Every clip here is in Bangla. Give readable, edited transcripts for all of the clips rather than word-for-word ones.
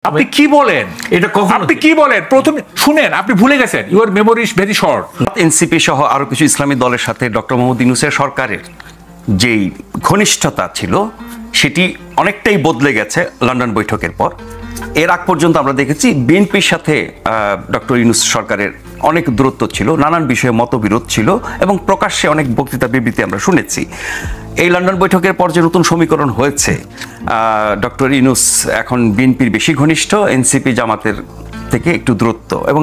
আপনি কি বলেন? এটা কখন আপনি কি বলেন? প্রথম শুনেন, আপনি ভুলে গেছেন, your memory is very short. NCP সহ আরো কিছু ইসলামী দলের সাথে ডক্টর মোহাম্মদ ইউনূসের সরকারের যেই ঘনিষ্ঠতা ছিল সেটি অনেকটাই বদলে গেছে লন্ডন বৈঠকের পর। এর আগ পর্যন্ত আমরা দেখেছি বিএনপির সাথে ডক্টর ইউনূস সরকারের অনেক দূরত্ব ছিল, নানান বিষয়ে মতবিরোধ ছিল এবং প্রকাশ্যে অনেক বক্তৃতা বিবৃতি আমরা শুনেছি। এই লন্ডন বৈঠকের পর যে নতুন সমীকরণ হয়েছে, ডক্টর ইউনূস এখন বিএনপির বেশি ঘনিষ্ঠ, এনসিপি জামাতের থেকে একটু দূরত্ব, এবং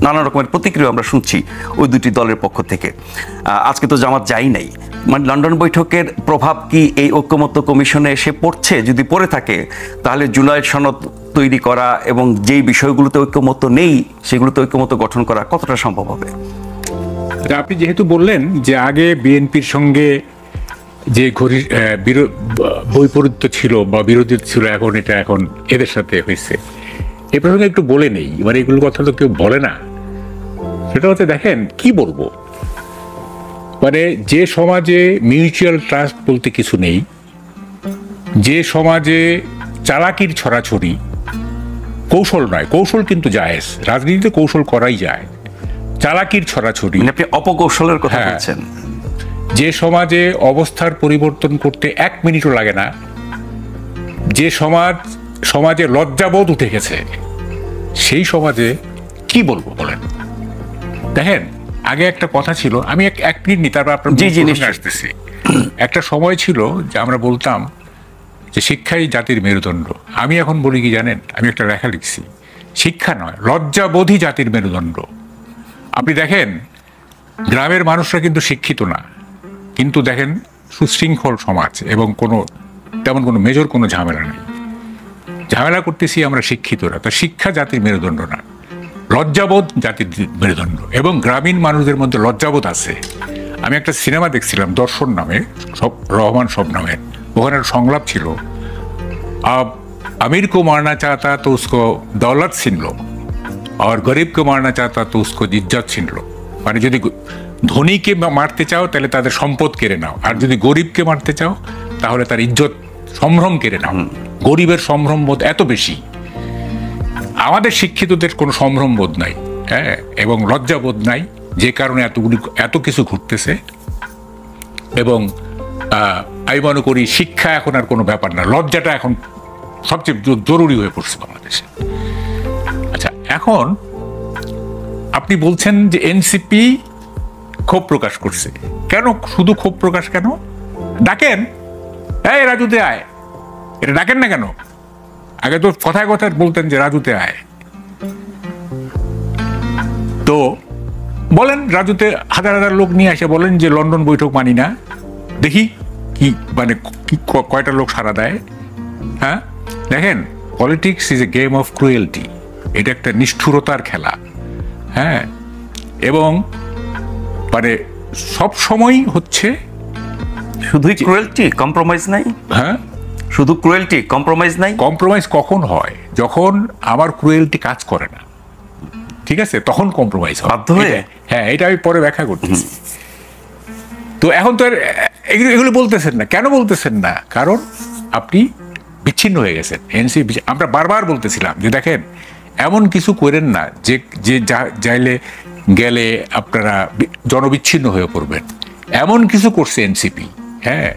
নানা রকমের প্রতিক্রিয়া আমরা শুনছি ওই দুটি দলের পক্ষ থেকে। আজকে তো জামাত যাই নাই, মানে লন্ডন বৈঠকের প্রভাব কি এই ঐক্যমত্য কমিশনে এসে পড়ছে? যদি পড়ে থাকে তাহলে জুলাই সনদ তৈরি করা এবং যেই বিষয়গুলোতে ঐক্যমত্য নেই সেগুলোতে ঐক্যমত্য গঠন করা কতটা সম্ভব হবে? আপনি যেহেতু বললেন যে আগে বিএনপির সঙ্গে যে বৈপরীত্য ছিল বা বিরোধী ছিল, এখন এদের সাথে হয়েছে, এ প্রসঙ্গে একটু বলে নেই। এবার এগুলো কথা তো কেউ বলে না। সেটা হচ্ছে, দেখেন কি বলবো, মানে যে সমাজে মিউচুয়াল ট্রাস্ট বলতে কিছু নেই, যে সমাজে চালাকির ছড়াছড়ি, কৌশল নয়, কৌশল কিন্তু জায়েজ, রাজনীতিতে কৌশল করাই যায়, চালাকির ছড়াছড়ি, আপনি অপকৌশলের কথা বলছেন। যে সমাজে অবস্থার পরিবর্তন করতে 1 মিনিটও লাগে না, যে সমাজে লজ্জাবোধ উঠে গেছে, সেই সমাজে কি বলবো বলেন? দেখেন, আগে একটা কথা ছিল, আমি এক মিনিট নি, তারপর আপনার আসতেছি। একটা সময় ছিল যে আমরা বলতাম যে শিক্ষাই জাতির মেরুদণ্ড। আমি এখন বলি কি জানেন? আমি একটা লেখা লিখছি, শিক্ষা নয়, লজ্জাবোধই জাতির মেরুদণ্ড। আপনি দেখেন, গ্রামের মানুষরা কিন্তু শিক্ষিত না, কিন্তু দেখেন সুশৃঙ্খল সমাজ এবং তেমন কোনো মেজর কোনো ঝামেলা নেই। ঝামেলা করতেছি আমরা শিক্ষিতরা। তা শিক্ষা জাতির মেরুদণ্ড না, লজ্জাবোধ জাতির মেরুদণ্ড, এবং গ্রামীণ মানুষদের মধ্যে লজ্জাবোধ আছে। আমি একটা সিনেমা দেখছিলাম দর্শন নামে, রহমান সব নামের, ওখানে একটা সংলাপ ছিল, আমির কো মারনা চাহতা তো উসকো দৌলত ছিন লো, আর গরিব কো মারনা চাহতা তো উসকো ইজ্জত ছিন লো। মানে যদি ধনীকে মারতে চাও তাহলে তাদের সম্পদ কেড়ে নাও, আর যদি গরিবকে মারতে চাও তাহলে তার ইজ্জত সম্ভ্রম কেড়ে নাও। গরিবের সম্ভ্রম বোধ এত বেশি, আমাদের শিক্ষিতদের কোনো সম্ভ্রম বোধ নাই, হ্যাঁ, এবং লজ্জাবোধ নাই, যে কারণে এত কিছু ঘটতেছে। এবং আমি মনে করি শিক্ষা এখন আর কোনো ব্যাপার না, লজ্জাটা এখন সবচেয়ে জরুরি হয়ে পড়ছে বাংলাদেশে। আচ্ছা, এখন আপনি বলছেন যে এনসিপি ক্ষোভ প্রকাশ করছে, কেন? শুধু ক্ষোভ প্রকাশ কেন? ডাকেন, এই রাজুতে আয়, এটা ডাকেন না কেন? আগে তো কথায় কথায় বলতেন যে রাজুতে আয়। তো বলেন, রাজুতে হাজার হাজার লোক নিয়ে এসে বলেন যে লন্ডন বৈঠক মানি না, দেখি কি মানে কয়টা লোক সাড়া দেয়। হ্যাঁ, দেখেন, politics is a game of cruelty, এটা একটা নিষ্ঠুরতার খেলা। হ্যাঁ, এবং মানে সব সময় হচ্ছে শুধুই ক্রুয়েলটি, কম্প্রোমাইজ নাই। হ্যাঁ, শুধু ক্রুয়েলটি, কম্প্রোমাইজ নাই। কম্প্রোমাইজ কখন হয়? যখন আমার ক্রুয়েলটি কাজ করে না, ঠিক আছে, তখন কম্প্রোমাইজ হয় বাধ্য হয়ে। হ্যাঁ, এটা আমি পরে ব্যাখ্যা করতেছি। তো এখন তো এগুলো বলতেছেন না, কেন বলতেছেন না? কারণ আপনি বিচ্ছিন্ন হয়ে গেছেন। এনসিপি, আমরা বারবার বলতেছিলাম যে দেখেন, এমন কিছু করেন না যে যাইলে গেলে আপনারা জনবিচ্ছিন্ন হয়ে পড়বেন। এমন কিছু করছে এনসিপি, হ্যাঁ,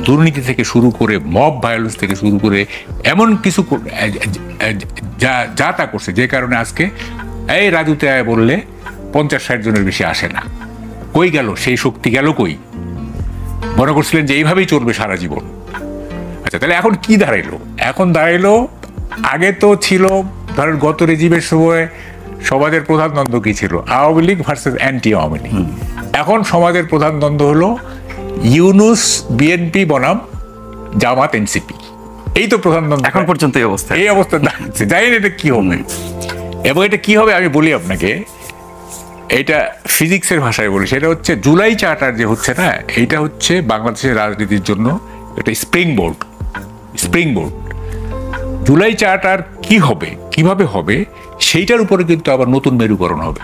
দুর্নীতি থেকে শুরু করে মব ভায়োলেন্স থেকে শুরু করে এমন কিছু যা তা করছে, যে কারণে আজকে এই রাজুতে আয় বললে 50-60 জনের বেশি আসে না। কই গেল সেই শক্তি? গেল কই? মনে করছিলেন যে এইভাবেই চলবে সারা জীবন। আচ্ছা, তাহলে এখন কি দাঁড়াইলো? এখন দাঁড়াইলো, আগে তো ছিল ধরেন গত রেজিমের সময় সমাজের প্রধান দ্বন্দ্ব কি ছিল? Awami League versus anti Awami League. এখন সমাজের প্রধান দ্বন্দ্ব হলো ইউনূস বিএনপি বনাম জামাত এনসিপি। এই তো প্রধান দ্বন্দ্ব এখন পর্যন্ত এই অবস্থা। এই অবস্থা দাঁড়াচ্ছে। জানি না এটা কি হবে, এবং এটা কি হবে আমি বলি আপনাকে, এটা ফিজিক্সের ভাষায় বলি, সেটা হচ্ছে জুলাই চার্টার যে হচ্ছে না, এইটা হচ্ছে বাংলাদেশের রাজনীতির জন্য একটা স্প্রিং বোর্ড। জুলাই চার্টার কি হবে, কিভাবে হবে, সেইটার উপরে কিন্তু আবার নতুন মেরুকরণ হবে,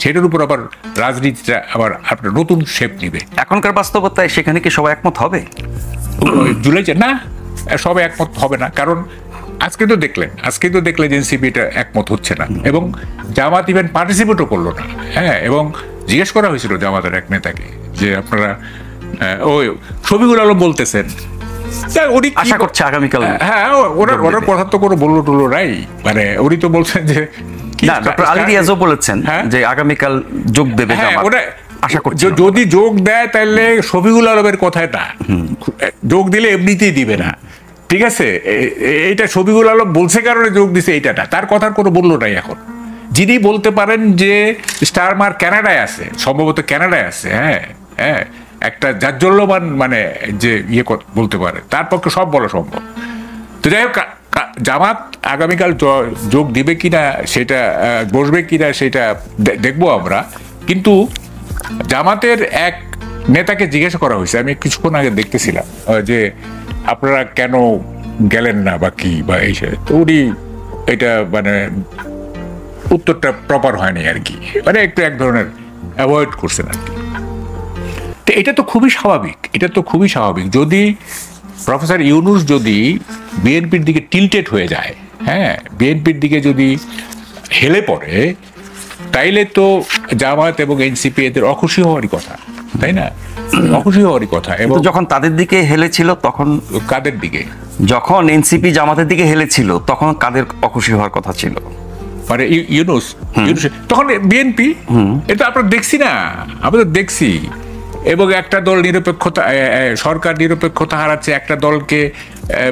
সেটার উপর আবার রাজনীতিটা আবার আপনার নতুন শেপ নিবে। এখনকার বাস্তবতায় সেখানে কি সবাই একমত হবে? জুলাই না, সবাই একমত হবে না, কারণ আজকে তো দেখলেন এনসিপি এটা একমত হচ্ছে না, এবং জামাত ইভেন পার্টিসিপেটও করলো না। হ্যাঁ, এবং জিজ্ঞেস করা হয়েছিল জামাতের এক নেতাকে যে আপনারা ওই শফিকুল আলম বলতেছেন, উনি আশা করছে আগামীকাল। হ্যাঁ, ওনার কথা তো কোনো বললো টুলো নাই, মানে উনি তো বলছেন যে না, ডক্টর আলী রিয়াজও বলেছেন যে আগামীকাল যোগ দেবে জামাত। আশা করছি যদি যোগ দেয় তাহলে শফিকুল আলমের কথায় না, যোগ দিলে এমনিতেই দিবে না, ঠিক আছে? এইটা শফিকুল আলম বলছে কারণে যোগ দিছে, এইটা না, তার কথার কোনো বললো নাই। এখন যিনি বলতে পারেন যে স্টারমার কানাডায় আছে, সম্ভবত কানাডায় আছে, হ্যাঁ হ্যাঁ, একটা জাজ্জল্যমান মানে যে বলতে পারে, তার পক্ষে সব বলা সম্ভব। তো যাই হোক, জামাত আগামীকাল যোগ দিবে কিনা সেটা, বসবে কিনা সেটা দেখবো আমরা। কিন্তু জামাতের এক নেতাকে জিজ্ঞাসা করা হয়েছে, আমি কিছুক্ষণ আগে দেখতেছিলাম, যে আপনারা কেন গেলেন না বা কি বা এই, তো উনি এটা মানে উত্তরটা প্রপার হয়নি আর কি, মানে একটু এক ধরনের অ্যাভয়েড করছেন আর কি। তো এটা তো খুবই স্বাভাবিক। যদি প্রফেসর ইউনূস যদি বিএনপির দিকে টিল্টেড হয়ে যায়, হ্যাঁ, বিএনপির দিকে যদি হেলে পড়ে, তাইলে তো জামাত এবং এনসিপি এদের অখুশি হওয়ারই কথা, তাই না? অখুশি হওয়ারই কথা। এবং যখন তাদের দিকে হেলেছিল তখন কাদের দিকে? যখন এনসিপি জামাতের দিকে হেলেছিল তখন কাদের অখুশি হওয়ার কথা ছিল? মানে ইউনূস তখন বিএনপি, এটা আমরা দেখছি না, আমরা দেখছি। এবং একটা দল নিরপেক্ষতা, সরকার নিরপেক্ষতা হারাচ্ছে, একটা দলকে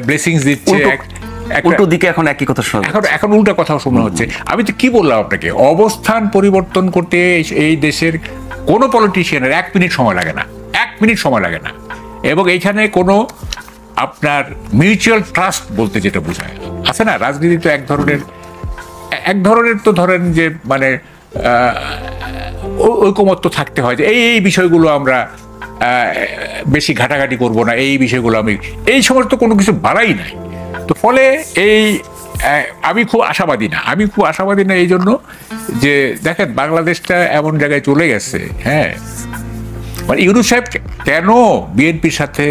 ব্লেসিংস দিচ্ছে, উল্টো দিকে এখন একই কথা শোনা, এখন উল্টা কথাও শোনা হচ্ছে। আমি তো কি বললাম আপনাকে, অবস্থান পরিবর্তন করতে এই দেশের কোনো পলিটিশিয়ানের 1 মিনিট সময় লাগে না, 1 মিনিট সময় লাগে না। এবং এইখানে কোনো আপনার মিউচুয়াল ট্রাস্ট বলতে যেটা বোঝায় আছে না, রাজনীতি তো এক ধরনের তো ধরেন যে মানে ঐকমত্য থাকতে হয়, যে এই বিষয়গুলো আমরা বেশি ঘাটাঘাটি করব না, এই বিষয়গুলো এই সমস্ত কোনো কিছু বাড়াই নাই। তো ফলে আমি খুব আশাবাদী না এই জন্য যে দেখেন বাংলাদেশটা এমন জায়গায় চলে গেছে, হ্যাঁ, মানে ইউনূস সাহেব কেন বিএনপির সাথে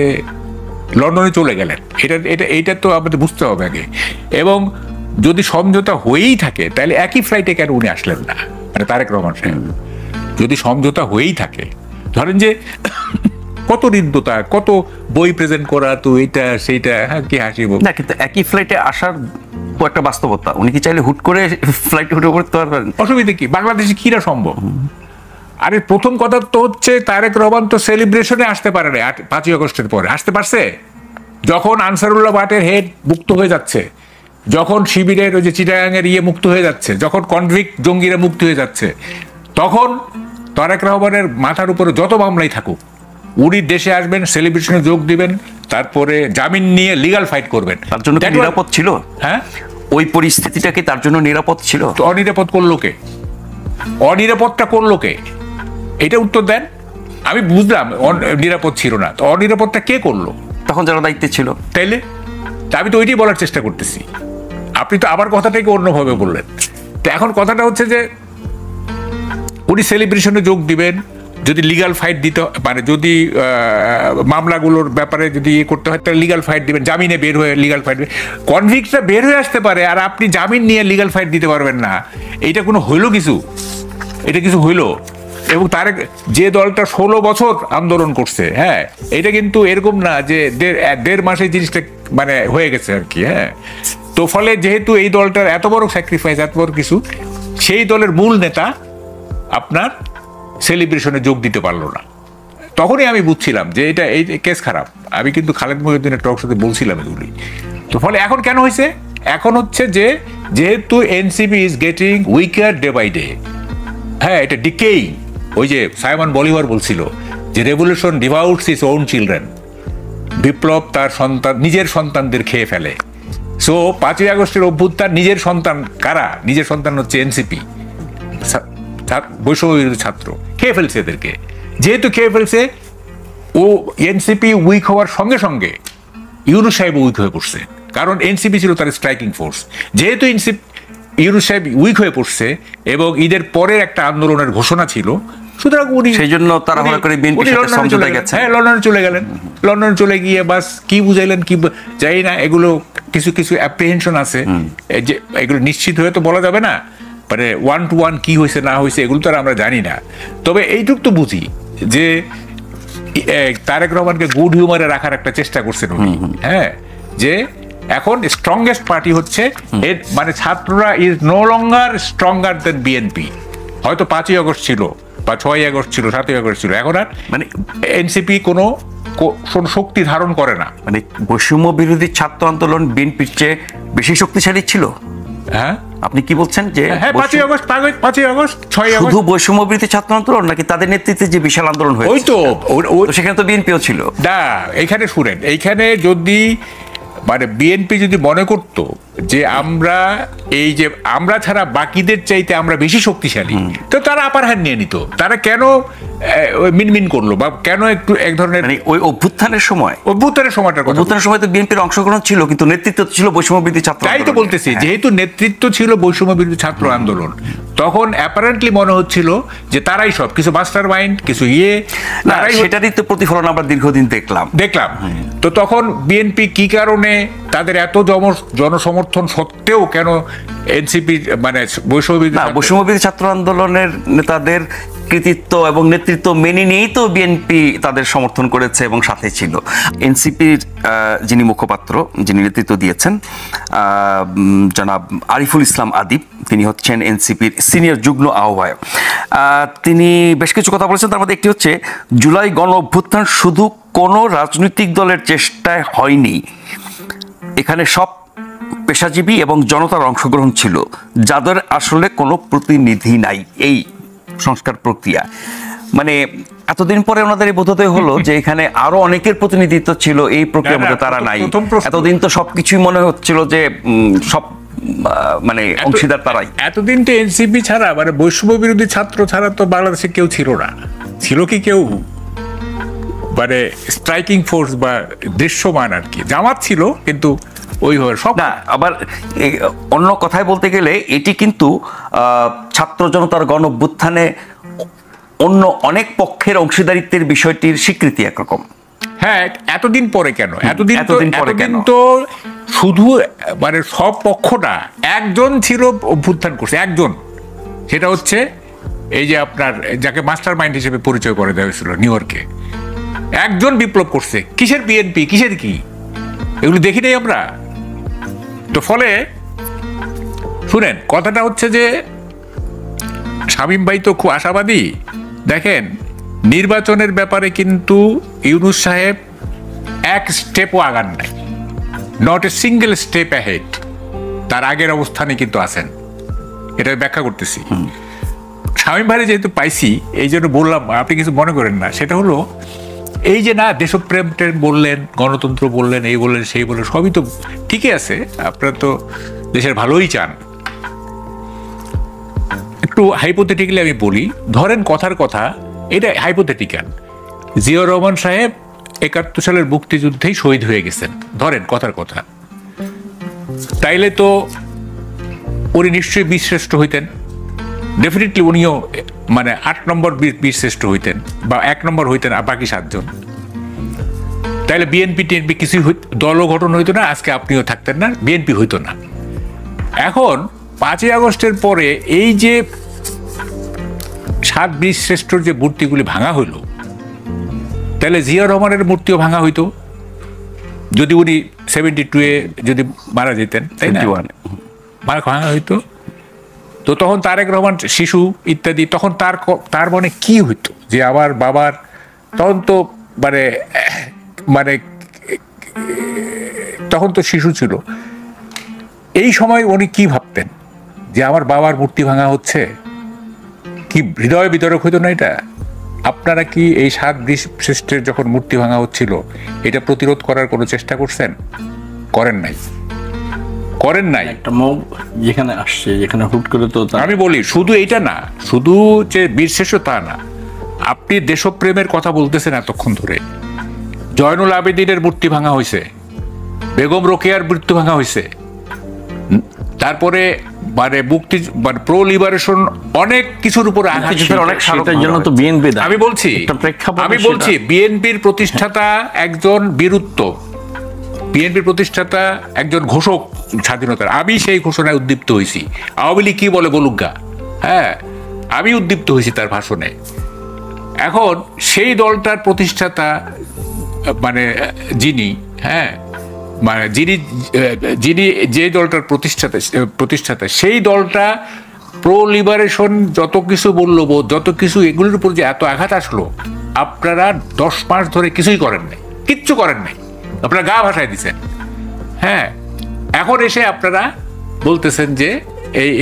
লন্ডনে চলে গেলেন, এটা তো আমাদের বুঝতে হবে আগে। এবং যদি সমঝোতা হয়েই থাকে তাহলে একই ফ্লাইটে কেন উনি আসলেন না, মানে তারেক রহমান সাহেব? যদি সমঝোতা হয়েই থাকে, ধরেন যে কত হৃদ্যতা, কত বই প্রেজেন্ট করা, তো এইটা সেইটা, হ্যাঁ, কি হাসিব না, কিন্তু একই ফ্লাইটে আসার তো একটা বাস্তবতা। উনি কি চাইলে হুট করে ফ্লাইটে উঠে পড়তে পারবেন? অসুবিধা কি? বাংলাদেশে কিরা সম্ভব? আরে প্রথম কথা তো হচ্ছে তারেক রহমান তো সেলিব্রেশনে আসতে পারে না 5ই আগস্টের পরে। আসতে পারছে যখন আনসারুল্লাহ ভাটের হেড মুক্ত হয়ে যাচ্ছে, যখন শিবিরের ওই যে চিটাগাংয়ের মুক্ত হয়ে যাচ্ছে, যখন কনভিক্ট জঙ্গিরা মুক্ত হয়ে যাচ্ছে, তখন তারেক রহমানের মাথার উপরে যত মামলাই থাকুক, উনি দেশে আসবেন, সেলিব্রেশনে যোগ দিবেন, তারপরে জামিন নিয়ে লিগাল ফাইট করবেন। তার জন্য নিরাপদ ছিল? হ্যাঁ, ওই পরিস্থিতিটা কি তার জন্য নিরাপদ ছিল? তো অনিরাপদ করলো কে? অনিরাপদটা করলো কে? এটা উত্তর দেন। আমি বুঝলাম নিরাপদ ছিল না, তো অনিরাপদটা কে করলো তখন যারা দায়িত্বে ছিল? তাইলে আমি তো ওইটাই বলার চেষ্টা করতেছি। আপনি তো আবার কথাটাকে অন্যভাবে বললেন। তো এখন কথাটা হচ্ছে যে উনি সেলিব্রেশনে যোগ দিবেন, যদি লিগাল ফাইট দিতে, মানে যদি মামলাগুলোর ব্যাপারে যদি করতে হয় তাহলে লিগাল ফাইট দিবেন, জামিনে বের হয়ে লিগাল ফাইট। কনভিক্টটা বের হয়ে আসতে পারে আর আপনি জামিন নিয়ে লিগাল ফাইট দিতে পারবেন না, এইটা কোনো হইলো কিছু? এটা কিছু হইলো? এবং তার যে দলটা 16 বছর আন্দোলন করছে, হ্যাঁ, এটা কিন্তু এরকম না যে 1.5 মাসে জিনিসটা মানে হয়ে গেছে আর কি, হ্যাঁ। তো ফলে যেহেতু এই দলটার এত বড় স্যাক্রিফাইস, এত বড় কিছু, সেই দলের মূল নেতা আপনার সেলিব্রেশনে যোগ দিতে পারলো না, তখনই আমি বুঝছিলাম যে এই কেস খারাপ। আমি কিন্তু খালেদ মহিউদ্দিনের টক সাথে বলছিলাম এগুলি। তো ফলে এখন কেন হয়েছে? এখন হচ্ছে যে যেহেতু NCP is getting weaker day by day, হ্যাঁ, এটা ডিকেই। ওই যে সাইমন বলিভার বলছিল যে revolution devours is own children, বিপ্লব তার নিজের সন্তানদের খেয়ে ফেলে। সো 5ই আগস্টের অভ্যুত্থান নিজের সন্তান কারা? নিজের সন্তান হচ্ছে এনসিপি, বৈষম্য ছাত্র, খেয়ে ফেলছে এদেরকে। যেহেতু খেয়ে ফেলছে, ও এনসিপি উইক হওয়ার সঙ্গে সঙ্গে ইউনূস সাহেব উইক হয়ে পড়ছে, কারণ এনসিপি ছিল তার স্ট্রাইকিং ফোর্স। যেহেতু ইউনূস সাহেব উইক হয়ে পড়ছে এবং ঈদের পরের একটা আন্দোলনের ঘোষণা ছিল, সুতরাং উনি সেই জন্য তাড়াহুড়া করে বিএনপির সাথে সমঝোতায় গেছেন। হ্যাঁ, লন্ডনে চলে গেলেন। লন্ডনে চলে গিয়ে বাস কি বুঝাইলেন কি জানি না, এগুলো কিছু কিছু অ্যাপ্রিহেনশন আছে, যে এগুলো নিশ্চিত হয়ে তো বলা যাবে না, মানে 1 to 1 কি হয়েছে না হয়েছে এগুলো তো আর আমরা জানি না। তবে এইটুক তো বুঝি যে তারেক রহমানকে গুড হিউমারে রাখার একটা চেষ্টা করছেন উনি, হ্যাঁ, যে এখন স্ট্রংগেস্ট পার্টি হচ্ছে এর মানে ছাত্ররা is no longer stronger than BNP. হয়তো 5ই আগস্ট ছিল বা 6ই আগস্ট ছিল, 7ই আগস্ট ছিল, এখন আর মানে এনসিপি কোনো শক্তি ধারণ করে না। মানে বৈষম্য বিরোধী ছাত্র আন্দোলন বিএনপির চেয়ে বেশি শক্তিশালী ছিল। হ্যাঁ, আপনি কি বলছেন যে হ্যাঁ 5ই আগস্ট, 6ই আগস্ট শুধু বৈষম্য বিরোধী ছাত্র আন্দোলন নাকি তাদের নেতৃত্বে যে বিশাল আন্দোলন হয়েছে? ওই তো সেখানে তো বিএনপিও ছিল না। এইখানে শুনেন, এইখানে যদি মানে বিএনপি যদি মনে করতো যে আমরা এই যে আমরা ছাড়া বাকিদের চাইতে আমরা বেশি শক্তিশালী, তো তারা আপার হ্যান্ড নিয়ে নিত। তারা কেন মিনমিন করলো বা কেন একটু এক ধরনের মানে ওই অভ্যুত্থানের সময়টার কথা, অভ্যুত্থানের সময় তো বিএনপির অংশগ্রহণ ছিল কিন্তু নেতৃত্ব ছিল বৈষম্য বিরোধী ছাত্র তাই তো বলতেছি, যেহেতু নেতৃত্ব ছিল বৈষম্য বিরোধী ছাত্র আন্দোলন, তখন অ্যাপারেন্টলি মনে হচ্ছিল যে তারাই সব কিছু মাস্টার মাইন্ড, কিছু সেটারই তো প্রতিফলন আমরা দীর্ঘদিন দেখলাম। তো তখন বিএনপি কি কারণে তাদের এত জনসমর্থন সত্ত্বেও কেন এনসিপি মানে বৈষম্য বিরোধী ছাত্র আন্দোলনের নেতাদের কৃতিত্ব এবং নেতৃত্ব মেনে নিয়েই তো বিএনপি তাদের সমর্থন করেছে এবং সাথে ছিল। এনসিপির যিনি মুখপাত্র, যিনি নেতৃত্ব দিয়েছেন, জনাব আরিফুল ইসলাম আদিব, তিনি হচ্ছেন এনসিপির সিনিয়র যুগ্ম আহ্বায়ক। তিনি বেশ কিছু কথা বলেছেন, তার মধ্যে একটি হচ্ছে জুলাই গণ অভ্যুত্থান শুধু কোনো রাজনৈতিক দলের চেষ্টায় হয়নি, এখানে সব পেশাজীবী এবং জনতার অংশগ্রহণ ছিল, যাদের আসলে কোনো প্রতিনিধি নাই এই সংস্কার প্রক্রিয়া। মানে এতদিন পরে ওনাদের এই বোধোদয় হলো যে এখানে আরো অনেকের প্রতিনিধিত্ব ছিল এই প্রক্রিয়ার মধ্যে, তারা নাই। এতদিন তো সবকিছুই মনে হচ্ছিল যে সব মানে অংশীদার তারাই। এতদিন তো এনসিপি ছাড়া মানে বৈষম্য বিরোধী ছাত্র ছাড়া তো বাংলাদেশে কেউ ছিল না। ছিল কি কেউ মানে স্ট্রাইকিং ফোর্স বা দৃশ্যমান আর কি? জামাত ছিল কিন্তু ওইভাবে সব না। আবার অন্য কথায় বলতে গেলে এটি কিন্তু ছাত্র জনতার গণ অভ্যুত্থানে অন্য অনেক পক্ষের অংশীদারিত্বের বিষয়টির স্বীকৃতি একরকম। হ্যাঁ, এতদিন পরে কেন? এতদিন তো শুধু মানে সব পক্ষটা একজন ছিল অভ্যুত্থান করছে, একজন, সেটা হচ্ছে এই যে আপনার যাকে মাস্টার মাইন্ড হিসেবে পরিচয় করে দেওয়া হয়েছিল নিউ ইয়র্কে, একজন বিপ্লব করছে। কিসের বিএনপি, কিসের কি, এগুলো দেখি নাই আমরা। তো ফলে শুনেন, কথাটা হচ্ছে যে শামীম ভাই তো খুব আশাবাদী। দেখেন, নির্বাচনের ব্যাপারে কিন্তু ইউনূস সাহেব এক স্টেপও আগান নাই, not a single step ahead. তার আগের অবস্থানে কিন্তু আছেন, এটা ব্যাখ্যা করতেছি। শামীম ভাই যেহেতু পাইছি এই জন্য বললাম, আপনি কিছু মনে করেন না। সেটা হলো এই যে না দেশপ্রেম বললেন, গণতন্ত্র বললেন, এই বললেন সেই বললেন, সবই তো ঠিকই আছে, আপনারা তো দেশের ভালোই চান। একটু হাইপোথেটিক্যালি আমি বলি, ধরেন কথার কথা, এটা হাইপোথেটিক্যাল, জিয়াউর রহমান সাহেব ৭১ সালের মুক্তিযুদ্ধেই শহীদ হয়ে গেছেন, ধরেন কথার কথা, তাইলে তো উনি নিশ্চয়ই বীরশ্রেষ্ঠ হইতেন, ডেফিনেটলি উনিও মানে ৮ নম্বর বীরশ্রেষ্ঠ হইতেন বা ১ নম্বর হইতেন, আর বাকি ৭ জন। তাইলে বিএনপি টিএনপি কিছুই দলও গঠন হইতো না, আজকে আপনিও থাকতেন না, বিএনপি হইতো না। এখন ৫ই আগস্টের পরে এই যে ৭ বীরশ্রেষ্ঠর যে মূর্তিগুলি ভাঙা হইল, তাহলে জিয়াউর রহমানের মূর্তিও ভাঙা হইতো যদি উনি 72-এ যদি মারা যেতেন, তাই না? ভাঙা হইতো। তো তখন তারেক রহমান শিশু ইত্যাদি, তখন তার মনে কি হইতো যে আমার বাবার, তখন তো মানে মানে তখন তো শিশু ছিল, এই সময় উনি কি ভাবতেন যে আমার বাবার মূর্তি ভাঙা হচ্ছে? কি হৃদয় বিতরক হইতো না এটা? আপনারা কি এই ৭ বীরশ্রেষ্ঠের যখন মূর্তি ভাঙা হচ্ছিল এটা প্রতিরোধ করার কোনো চেষ্টা করছেন? করেন নাই। একটা মব যেখানে আসছে, যেখানে হুট করে তো আমি বলি শুধু এইটা না, শুধু যে বীরশ্রেষ্ঠ তা না, আপনি দেশপ্রেমের কথা বলতেছেন এতক্ষণ ধরে, জয়নুল আবেদিনের মূর্তি ভাঙা হয়েছে, বেগম রোকেয়ার মূর্তি ভাঙা হয়েছে, তারপরে মানে মুক্তি মানে প্রো লিবারেশন অনেক কিছুর উপরে আমি বলছি বিএনপির প্রতিষ্ঠাতা একজন বীরত্ব, বিএনপির প্রতিষ্ঠাতা একজন ঘোষক স্বাধীনতার, আমি সেই ঘোষণায় উদ্দীপ্ত হয়েছি। আওয়ামী লীগ কি বলে বলুক গা, হ্যাঁ, আমি উদ্দীপ্ত হয়েছি তার ভাষণে। এখন সেই দলটার প্রতিষ্ঠাতা মানে যিনি, হ্যাঁ, মানে যিনি যে দলটার প্রতিষ্ঠাতা সেই দলটা প্রো লিবারেশন যত কিছু মূল্যবোধ যত কিছু এগুলোর উপর যে এত আঘাত আসলো, আপনারা 10 মাস ধরে কিছুই করেন নাই, কিচ্ছু করেন নাই, আপনারা গা ভাসায় দিচ্ছেন। হ্যাঁ, এখন এসে আপনারা বলতেছেন যে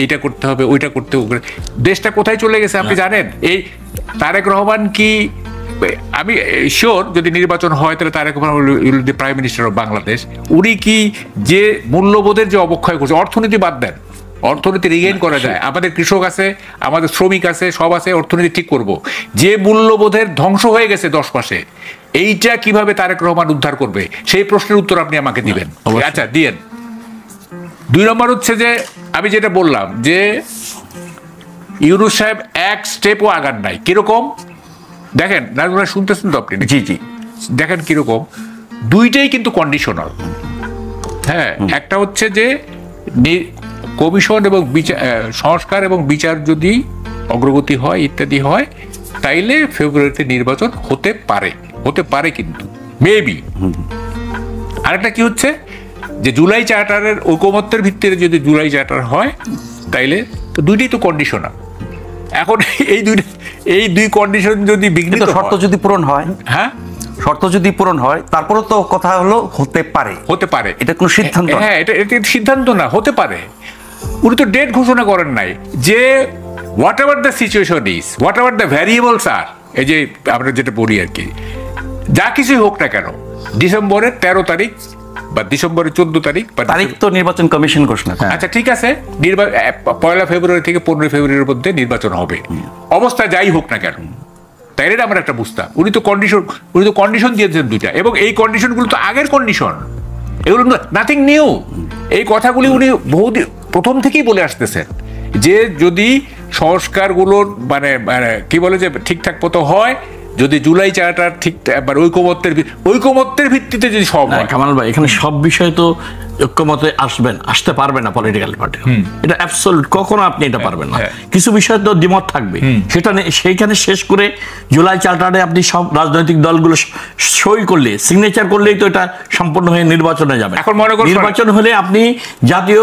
এইটা করতে হবে, ওইটা করতে হবে। দেশটা কোথায় চলে গেছে আপনি জানেন? এই তারেক রহমান কি, আমি শিওর যদি নির্বাচন হয় তাহলে Tarique Rahman will be prime minister of Bangladesh. উনি কি যে মূল্যবোধের যে অবক্ষয় করছে, অর্থনীতি বাদ দেন, অর্থনীতি রিগেইন করা যায়, আমাদের কৃষক আছে, আমাদের শ্রমিক আছে, সব আছে, অর্থনীতি ঠিক করব। যে মূল্যবোধের ধ্বংস হয়ে গেছে 10 মাসে, এইটা কিভাবে তারেক রহমান উদ্ধার করবে, সেই প্রশ্নের উত্তর আপনি আমাকে দিবেন। আচ্ছা দিয়েন। 2 নম্বর হচ্ছে যে আমি যেটা বললাম যে ইউনূস সাহেব এক স্টেপও আগান নাই। কিরকম দেখেন, নাজমুল, শুনতেছেন তো আপনি? জি জি, দেখেন কিরকম, দুইটাই কিন্তু কন্ডিশনাল। হ্যাঁ, একটা হচ্ছে যে কমিশন এবং সংস্কার এবং বিচার যদি অগ্রগতি হয় ইত্যাদি হয়, তাইলে ফেব্রুয়ারিতে নির্বাচন হতে পারে কিন্তু মেবি। আরেকটা কি হচ্ছে যে জুলাই চার্টারের ঐকমত্যের ভিত্তিতে যদি জুলাই চার্টার হয়, তাইলে তো দুইটাই তো কন্ডিশনাল। এখন এই দুই কন্ডিশন যদি বিঘ্নিত, শর্ত যদি পূরণ হয়, হ্যাঁ, শর্ত যদি পূরণ হয়, তারপরে তো কথা হলো হতে পারে, এটা কোনো সিদ্ধান্ত না। হ্যাঁ, এটা সিদ্ধান্ত না, হতে পারে। উনি তো ডেট ঘোষণা করেন নাই যে whatever the situation is, whatever the variables are, এই যে আমরা যেটা বলি আর কি, যা কিছুই হোক না কেন, ডিসেম্বরের 13 তারিখ বা ডিসেম্বরের 14 তারিখ বা তারিখ তো নির্বাচন কমিশন ঘোষণা। আচ্ছা ঠিক আছে, 1 ফেব্রুয়ারি থেকে 15 ফেব্রুয়ারির মধ্যে নির্বাচন হবে, অবস্থা যাই হোক না কেন। তাইলে আমরা একটা বুঝতাম উনি তো কন্ডিশন দিয়েছেন দুইটা, এবং এই কন্ডিশনগুলো তো আগের কন্ডিশন, এগুলো নাথিং নিউ। এই কথাগুলি উনি বহুদিন প্রথম থেকেই বলে আসতেছেন যে যদি সংস্কারগুলোর মানে কি বলে যে ঠিকঠাক মতো হয়, যদি জুলাই চার্টার ঠিক ঐকমত্যের ভিত্তিতে যদি সব হয়। কামাল ভাই, এখানে সব বিষয় তো ঐক্যমতে আসতে পারবে না পলিটিক্যাল পার্টি, এটা অ্যাবসলিউট, কখনো আপনি এটা পারবেন না। কিছু বিষয় তো দ্বিমত থাকবে, সেইখানে শেষ করে জুলাই চার্টারে আপনি সব রাজনৈতিক দলগুলো সই করলে, সিগনেচার করলেই তো এটা সম্পূর্ণ হয়ে নির্বাচনে যাবে। এখন মনে করুন নির্বাচন হলে আপনি জাতীয়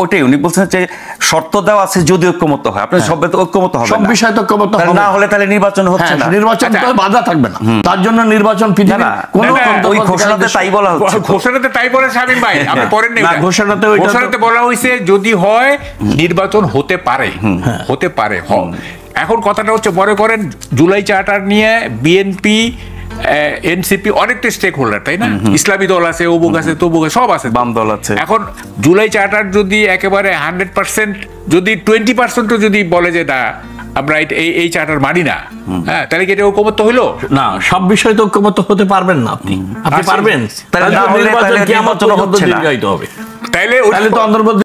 ওটাই উনি বলছেন যে শর্ত দেওয়া আছে যদি ঐক্যমত হয়, আপনার সব ঐক্যমত হবে, সব বিষয় তো ঐক্যমত হবে না হলে তাহলে নির্বাচন হচ্ছে না, নির্বাচন তো বাধা থাকবে না। তার জন্য নির্বাচন ওই ঘোষণাতে তাই বলা হচ্ছে, ঘোষণাতে তাই বলে শামীম ভাই, আপনি পড়েন না, ঘোষণাতে বলা হয়েছে যদি হয় নির্বাচন হতে পারে। এখন কথাটা হচ্ছে, মনে করেন জুলাই চার্টার নিয়ে বিএনপি, এনসিপি অনেকটা স্টেক হোল্ডার, তাই না? ইসলামী দল আছে, অমুক আছে, তমুক আছে, সব আছে, বাম দল আছে। এখন জুলাই চার্টার যদি একেবারে 100%, যদি 20% যদি বলে যে না আমরা এই চার্টার মানি না, হ্যাঁ, তাহলে কি এটা ঐকমত্য হইলো? না, সব বিষয় তো ঐকমত্য হতে পারবেন না আপনি পারবেন, তাহলে নির্বাচন হচ্ছে না, তাহলে তো অন্তর্বর্তী